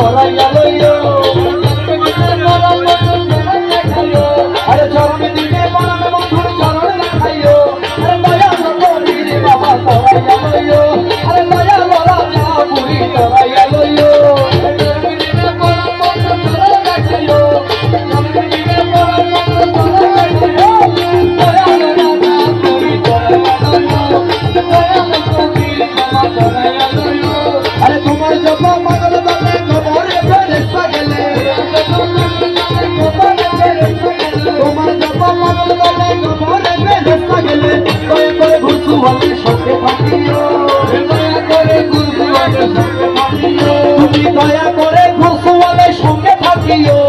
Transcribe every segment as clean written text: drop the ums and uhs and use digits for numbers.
তরাইয়া লইও আরে চরণ দিনে পরম বন্ধুর চরণ দেখাইও আরে দয়াল কবির বাবা তরাইয়া লইও আরে দয়াল রাজা পুরী তরাইয়া লইও আরে তোমার জপ পাগল দলে কবরে ফেরেশতা গেলে তোমার জপ পাগল দলে কবরে ফেরেশতা গেলে দয়া করে ঘুরসুয়ালের সঙ্গে থাকিও দয়া করে ঘুরসুয়ালের সঙ্গে থাকিও তুমি দয়া করে ঘুরসুয়ালের সঙ্গে থাকিও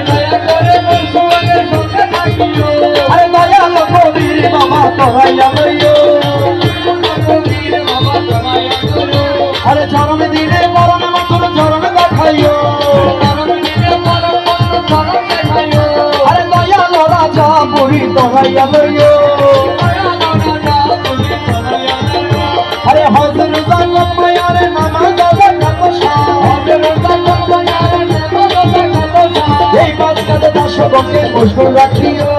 দয়া করে ঘুরসুয়ালের সঙ্গে থাকিও আরে দয়াল কবির বাবা তরাইয়া লইও আরে চরণ দিনে পরম বন্ধুর চরণ দেখাইও আরে দয়াল রাজা পুরী তরাইয়া লইও আরে হজর জাগত মায়ারে নামাজ আলে এই কাজ কাজে দর্শককে মশগুল রাখিও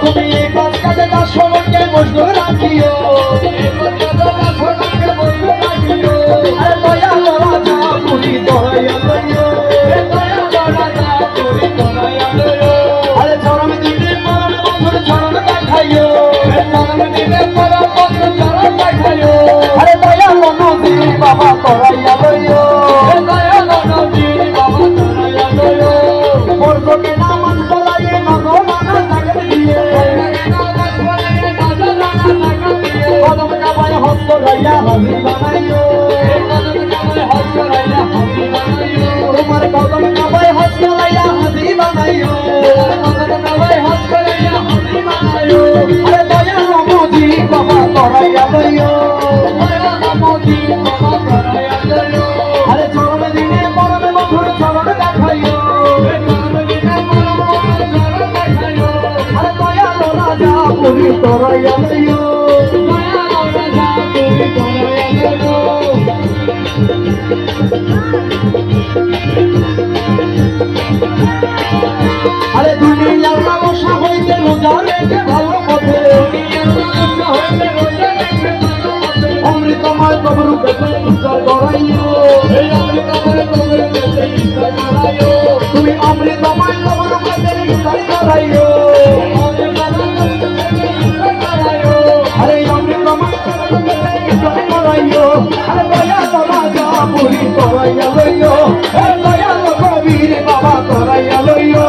তুমি এই কাজ কাজে দর্শককে মশগুল রাখিও আরে দয়াল রাজা পুরী তরাইয়া লইও আরে চরণ দিনে পরম বন্ধুর চরণ দেখাইও আরে দয়াল নবী বাবা তরাইয়া লইও মোরকে নামাজ পড়াইয়ে নজরানা জাগত দিয়ে কদম কাবায় হস্ত রাইয়া হাজি বানাইও তোমার কদম কাবায় হস্ত রাইয়া হাজি বানাইও আরে দয়াল মোদি বাবা তরাইয়া লইও আরে চরণ দিনে পরম বন্ধুর চরণ দেখাইও আরে দয়াল রাজা পুরী তরাইয়া লইও আরে দুনিয়ার মানুষা হইতে রোজা রেখে ভালো পথে অমৃতময় কবর পেতে ইফতার করাইও তুমি অমৃতময় কবর পেতে ইফতার করাইও আরে অমৃতময় কবর পেতে ইফতার করাইও আরে দয়াল রাজা পুরী তরাইয়া লইও হে দয়াল কবির বাবা তরাইয়া লইও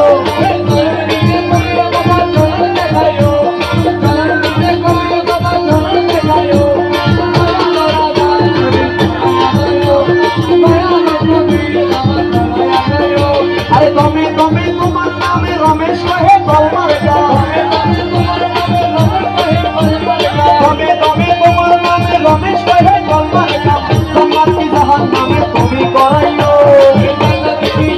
আরে তুমি তোমার নামে রমেশ কহে কলমার তুমি তোমার নামে রমেশ কহে কলমার তোমার কি জাহান নামে তুমি করাইও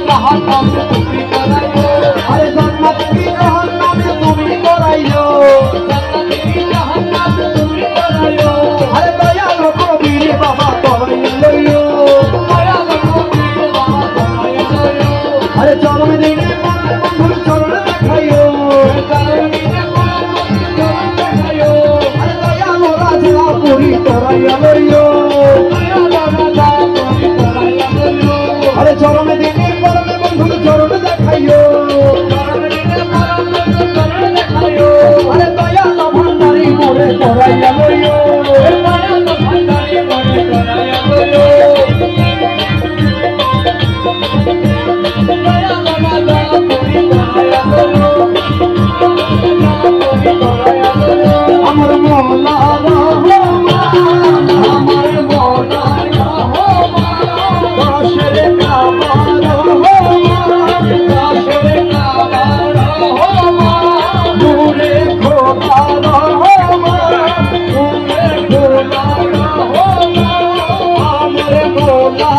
জাহান নামে তুমি করাইও আরে জান্নাত কি জাহান নামে তুমি করাইও জাহান নামে তুমি করাইও আরে দয়াল কবির বাবা তরাইয়া লইও আরে চরণ দিনে বন্ধুর চরণ দেখাইও আরে দয়াল রাজা পুরী তরাইয়া লইও আরে চরণ দিনে পরম বন্ধুর চরণ দেখাইও আরে দয়াল ভান্ডারি মোরে তরাইয়া লইও আমার মোলা আমার মোলা কাশের কাবার নূরে খোদার নূরে খোদার আমার মোলা